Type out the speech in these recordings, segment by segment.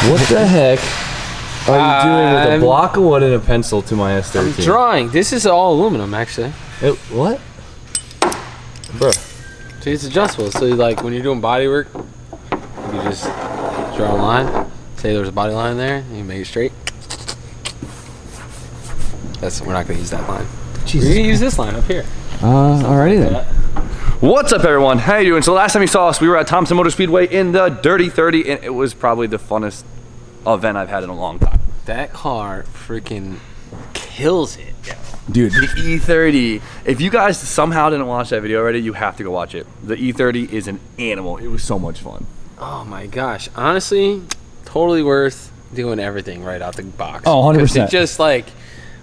What the heck are you doing with a block of wood and a pencil to my S13? I'm drawing. This is all aluminum, actually. What? Bro. See, it's adjustable. So, like, when you're doing body work, you just draw a line. Say there's a body line there, and you make it straight. We're not going to use that line. Jesus. We're going to use this line up here. Alrighty then. What's up, everyone? How you doing? So last time you saw us, we were at Thompson Motor Speedway in the Dirty 30, and it was probably the funnest event I've had in a long time. That car freaking kills it, yo. Dude, the E30, if you guys somehow didn't watch that video already, you have to go watch it. The E30 is an animal. It was so much fun. Oh my gosh. Honestly, totally worth doing everything right out the box. Oh, 100%. It just like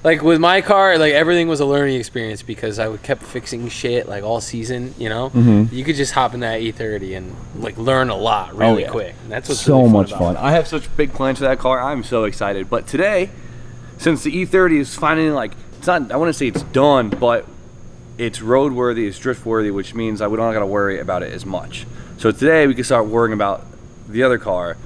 with my car, like everything was a learning experience because I kept fixing shit like all season, you know? You could just hop in that E30 and like learn a lot really quick. And that's what's so really much about fun. it. I have such big plans for that car. I'm so excited. But today, since the E30 is finally like, it's not, I want to say it's done, but it's roadworthy, it's drift worthy, which means I don't got to worry about it as much. So today we can start worrying about the other car.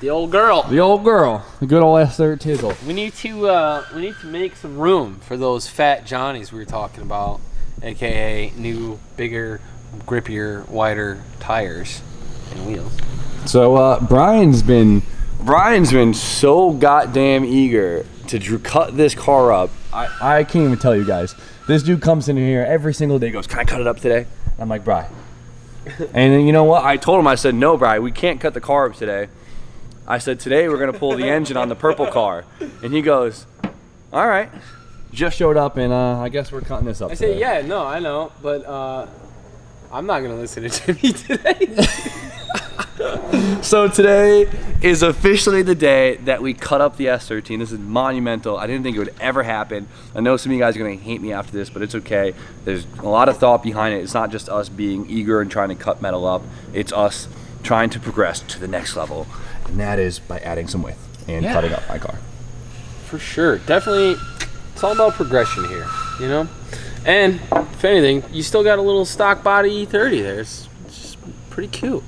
The old girl. The old girl. The good old S13. We need to make some room for those fat Johnnies we were talking about, aka new, bigger, grippier, wider tires and wheels. So Brian's been so goddamn eger to cut this car up. I can't even tell you guys. This dude comes in here every single day, goes, "Can I cut it up today?" I'm like, "Brian." And then you know what? I told him, I said, "No, Brian, we can't cut the car up today." I said, "Today we're gonna pull the engine on the purple car." And he goes, "All right." Just showed up, and I guess we're cutting this up. I said, "Yeah, no, I know, but I'm not gonna listen to Jimmy today." So today is officially the day that we cut up the S13. This is monumental. I didn't think it would ever happen. I know some of you guys are gonna hate me after this, but it's okay. There's a lot of thought behind it. It's not just us being eager and trying to cut metal up. It's us trying to progress to the next level. And that is by adding some width and cutting up my car. For sure. Definitely, it's all about progression here, you know? And, if anything, you still got a little stock body E30 there. It's just pretty cute.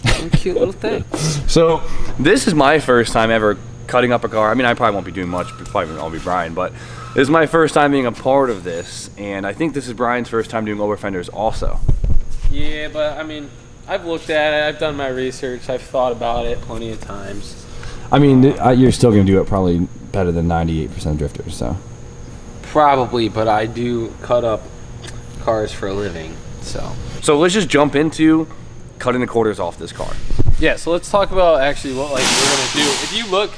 A cute little thing. So, this is my first time ever cutting up a car. I mean, I probably won't be doing much, probably I'll be Brian, but this is my first time being a part of this, and I think this is Brian's first time doing over fenders also. Yeah, but, I mean, I've looked at it, I've done my research, I've thought about it plenty of times. I mean, you're still going to do it probably better than 98% of drifters, so. Probably, but I do cut up cars for a living, so. So let's just jump into cutting the quarters off this car. Yeah, so let's talk about actually what like we're going to do. If you look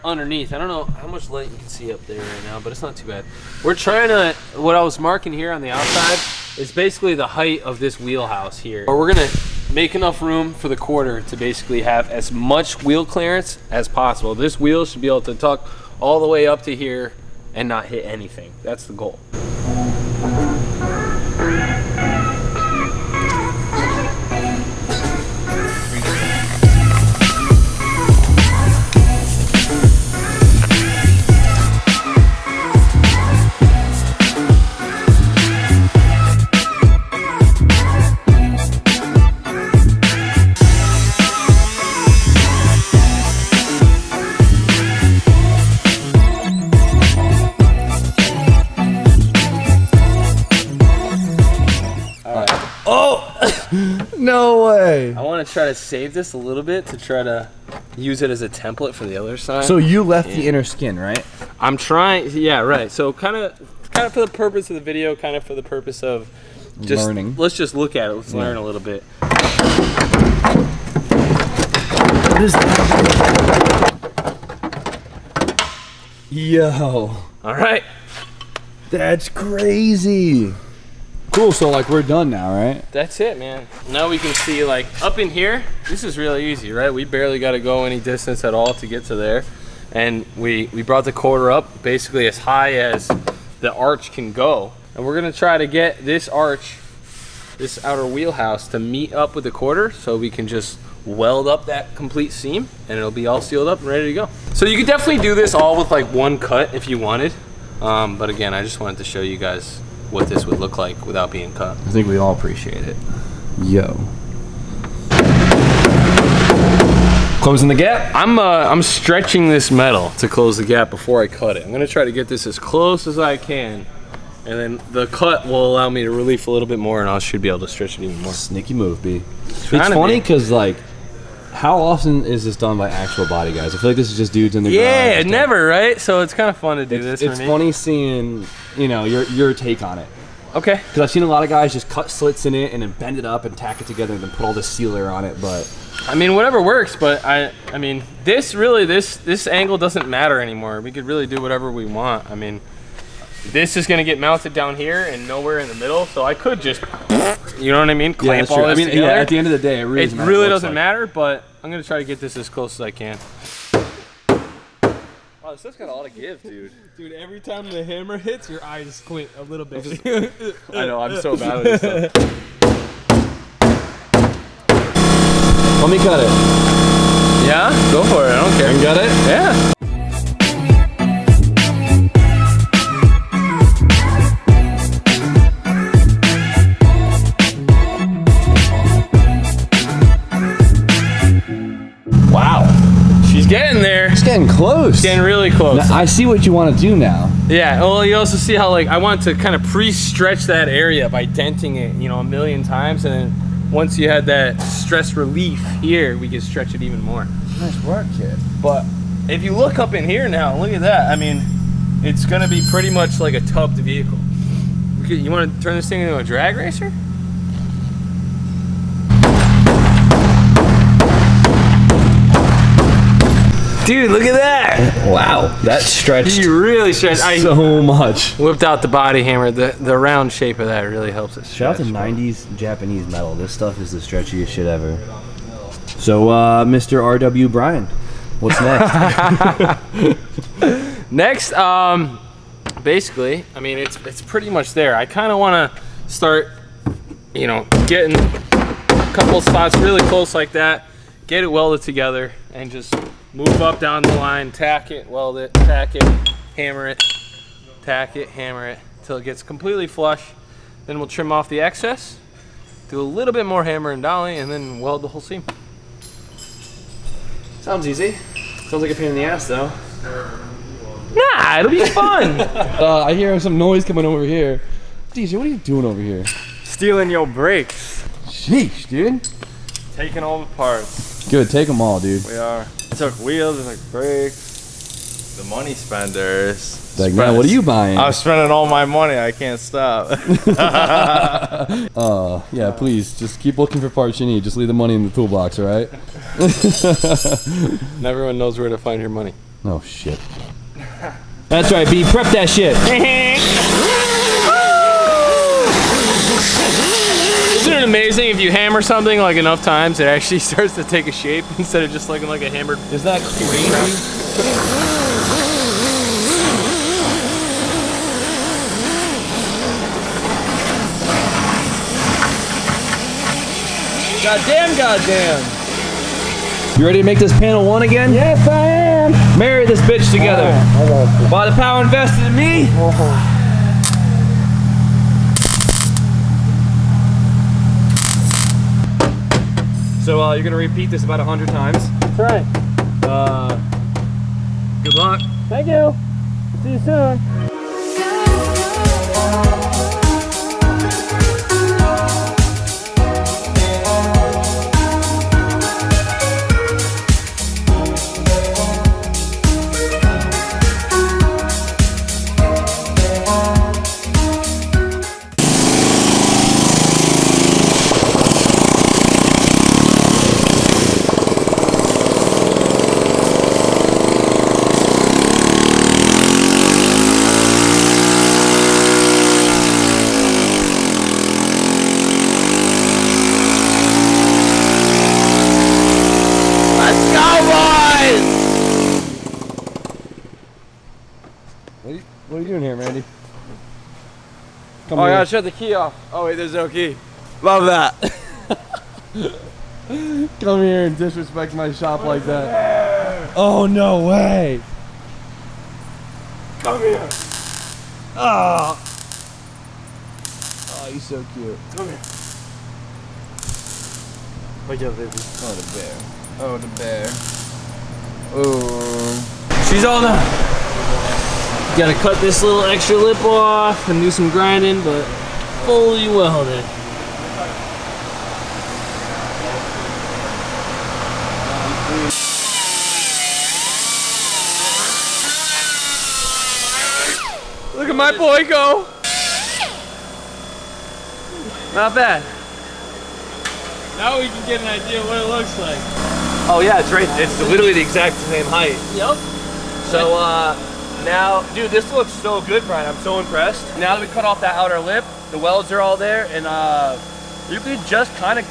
underneath, I don't know how much light you can see up there right now, but it's not too bad. We're trying to, what I was marking here on the outside is basically the height of this wheelhouse here. But we're going to make enough room for the quarter to basically have as much wheel clearance as possible. This wheel should be able to tuck all the way up to here and not hit anything. That's the goal. No way. I want to try to save this a little bit to try to use it as a template for the other side. So you left the inner skin, right? I'm trying, yeah, right. So kind of for the purpose of the video, kind of for the purpose of just learning. Let's just look at it. Let's learn a little bit. What is that? Yo. All right. That's crazy. Cool, so like we're done now, right? That's it, man. Now we can see like up in here, this is really easy, right? We barely got to go any distance at all to get to there. And we brought the quarter up basically as high as the arch can go. And we're gonna try to get this arch, this outer wheelhouse to meet up with the quarter so we can just weld up that complete seam and it'll be all sealed up and ready to go. So you could definitely do this all with like one cut if you wanted. But again, I just wanted to show you guys what this would look like without being cut. I think we all appreciate it. Yo. Closing the gap? I'm stretching this metal to close the gap before I cut it. I'm gonna try to get this as close as I can, and then the cut will allow me to relief a little bit more, and I should be able to stretch it even more. Sneaky move, B. It's funny because like, how often is this done by actual body guys? I feel like this is just dudes in their garage. Yeah, never, right? So it's kind of fun to do this for me. It's funny seeing, you know, your take on it. Okay. Because I've seen a lot of guys just cut slits in it and then bend it up and tack it together and then put all this sealer on it, but... I mean, whatever works, but I mean, this angle doesn't matter anymore. We could really do whatever we want. I mean, this is gonna get mounted down here and nowhere in the middle, so I could just, you know what I mean, clamp all this together. Yeah, at the end of the day, it really doesn't matter, but I'm gonna try to get this as close as I can. Wow, this stuff's got a lot of give, dude. Dude, every time the hammer hits, your eyes squint a little bit. I know, I'm so bad at this stuff. Let me cut it. Yeah? Go for it, I don't care. You got it? Yeah. Wow. She's getting there. It's getting close. It's getting really close. Now, I see what you want to do now. Yeah, well, you also see how, like, I want to kind of pre-stretch that area by denting it, you know, a million times, and then once you had that stress relief here, we can stretch it even more. Nice work, kid. But if you look up in here now, look at that. I mean, it's gonna be pretty much like a tubbed vehicle. You want to turn this thing into a drag racer? Dude, look at that! Wow, that stretched. You really stretched. So much. Whipped out the body hammer. The round shape of that really helps it Shout out to 90s Japanese metal. This stuff is the stretchiest shit ever. So, Mr. R.W. Bryan, what's next? Next, basically, I mean, it's pretty much there. I kind of want to start, you know, getting a couple spots really close like that, get it welded together, and just move up down the line, tack it, weld it, tack it, hammer it, tack it, hammer it, till it gets completely flush. Then we'll trim off the excess, do a little bit more hammer and dolly, and then weld the whole seam. Sounds easy. Sounds like a pain in the ass, though. Nah, it'll be fun. I hear some noise coming over here. DJ, what are you doing over here? Stealing your brakes. Sheesh, dude. Taking all the parts. Good, take them all, dude. We are. I took wheels, I took brakes. The money spenders. Like, man, what are you buying? I'm spending all my money. I can't stop. Yeah, please, just keep looking for parts you need. Just leave the money in the toolbox, all right? And everyone knows where to find your money. Oh, shit. That's right, B. Prep that shit. Isn't it amazing if you hammer something like enough times, it actually starts to take a shape instead of just looking like a hammered? Is that crazy? Goddamn. You ready to make this panel one again? Yes, I am. Marry this bitch together. By the power invested in me. So you're gonna repeat this about 100 times. That's right. Good luck. Thank you. See you soon. What are you doing here, Randy? Oh, I gotta shut the key off. Oh wait, there's no key. Love that. Come here and disrespect my shop like that. Oh, no way. Come here. Oh, he's so cute. Come here. Look at baby. Oh, the bear. Oh, the bear. Oh. She's all done. Gotta cut this little extra lip off and do some grinding, but fully welded. Look at my boy go. Not bad. Now we can get an idea of what it looks like. Oh yeah, it's right. It's literally the exact same height. Yep. So now, dude, this looks so good, Brian. I'm so impressed. Now that we cut off that outer lip, the welds are all there, and you could just kind of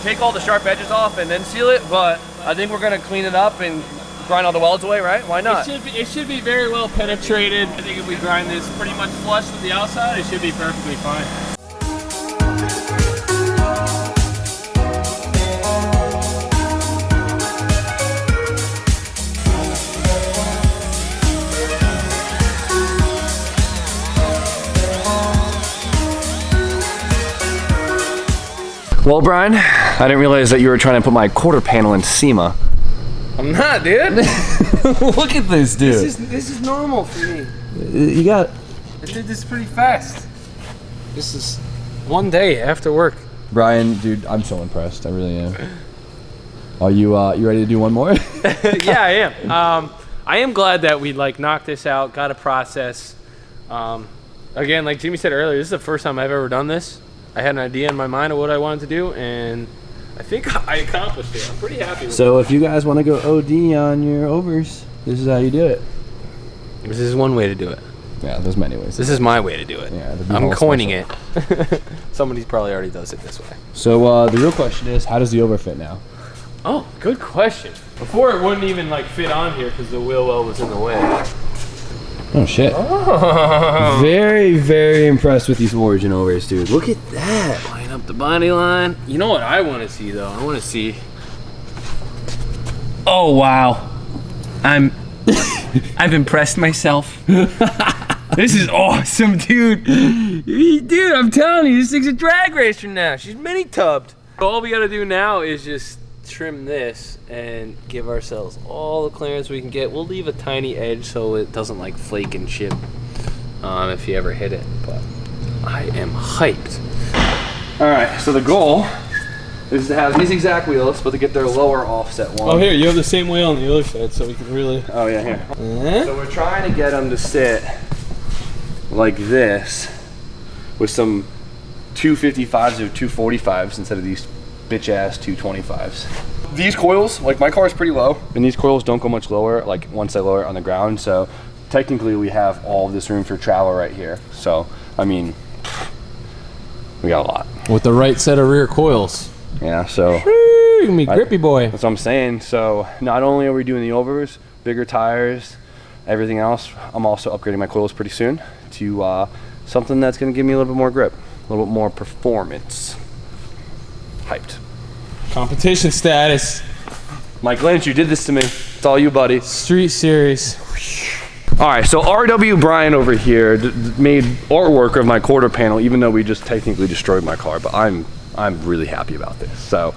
take all the sharp edges off and then seal it. But I think we're gonna clean it up and grind all the welds away, right? Why not? It should be very well penetrated. I think if we grind this pretty much flush with the outside, it should be perfectly fine. Well, Brian, I didn't realize that you were trying to put my quarter panel in SEMA. I'm not, dude. Look at this, dude. This is normal for me. You got. I did this pretty fast. This is one day after work. Brian, dude, I'm so impressed. I really am. Are you ready to do one more? Yeah, I am. I am glad that we like knocked this out, got a process. Again, like Jimmy said earlier, this is the first time I've ever done this. I had an idea in my mind of what I wanted to do, and I think I accomplished it. I'm pretty happy with it. So if you guys want to go OD on your overs, this is how you do it. This is one way to do it. Yeah, there's many ways. This is my way to do it. Yeah, I'm coining it. Somebody probably already does it this way. So the real question is, how does the over fit now? Oh, good question. Before it wouldn't even like fit on here because the wheel well was in the way. Oh shit. Oh. Very, very impressed with these Origin overs, dude. Look at that. Line up the body line. You know what I want to see though? I want to see. Oh wow. I've impressed myself. This is awesome, dude. Dude, I'm telling you, this thing's a drag racer now. She's mini tubbed. All we gotta do now is just trim this and give ourselves all the clearance we can get. We'll leave a tiny edge so it doesn't like flake and chip if you ever hit it, but I am hyped. All right, so the goal is to have these exact wheels, but to get their lower offset one. Oh, here, you have the same wheel on the other side, so we can really... Oh yeah, here. So we're trying to get them to sit like this with some 255s or 245s instead of these bitch ass 225s. These coils, like my car is pretty low, and these coils don't go much lower, like once I lower it on the ground, so technically we have all of this room for travel right here. So, I mean, we got a lot. With the right set of rear coils. Yeah, so. You can be grippy boy. That's what I'm saying. So, not only are we doing the overs, bigger tires, everything else, I'm also upgrading my coils pretty soon to something that's gonna give me a little bit more grip, a little bit more performance. Hyped. Competition status. Mike Lynch, you did this to me. It's all you, buddy. Street series. All right, so RW Brian over here made artwork of my quarter panel, even though we just technically destroyed my car, but I'm really happy about this. So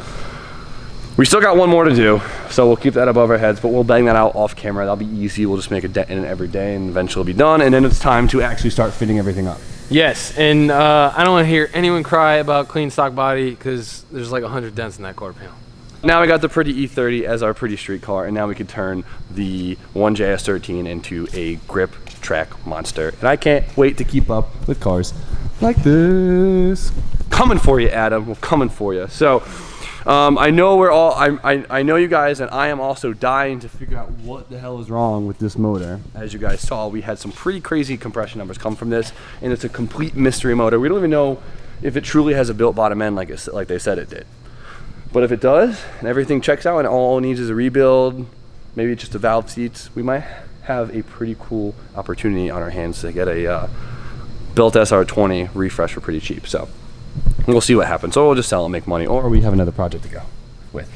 we still got one more to do, so we'll keep that above our heads, but we'll bang that out off camera. That'll be easy. We'll just make a dent in it every day and eventually it'll be done, and then it's time to actually start fitting everything up. Yes, and I don't want to hear anyone cry about clean stock body because there's like 100 dents in that quarter panel. Now we got the pretty E30 as our pretty street car, and now we can turn the 1JS13 into a grip track monster. And I can't wait to keep up with cars like this. Coming for you, Adam. We're coming for you. So I know we're all, I know you guys, and I am also dying to figure out what the hell is wrong with this motor. As you guys saw, we had some pretty crazy compression numbers come from this, and it's a complete mystery motor. We don't even know if it truly has a built bottom end like they said it did. But if it does, and everything checks out, and all it needs is a rebuild, maybe just the valve seats, we might have a pretty cool opportunity on our hands to get a built SR20 refresh for pretty cheap. So we'll see what happens. Or we'll just sell and make money, or we have another project to go with.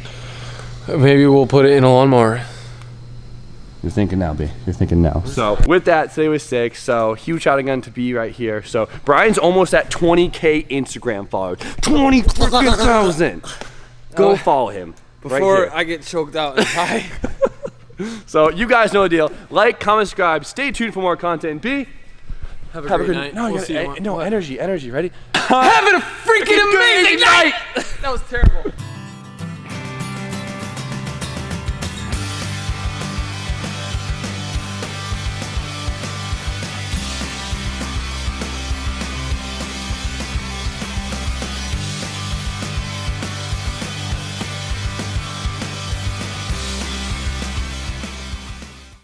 Maybe we'll put it in a lawnmower. You're thinking now, B. You're thinking now. So with that, today was 6. So huge shout again to B right here. So Brian's almost at 20K Instagram followers. 20,000. Go follow him. Before I get choked out and die. So you guys know the deal. Like, comment, subscribe. Stay tuned for more content. B. Have a great night. No, We'll see you energy. Ready? Having a freaking amazing night. That was terrible.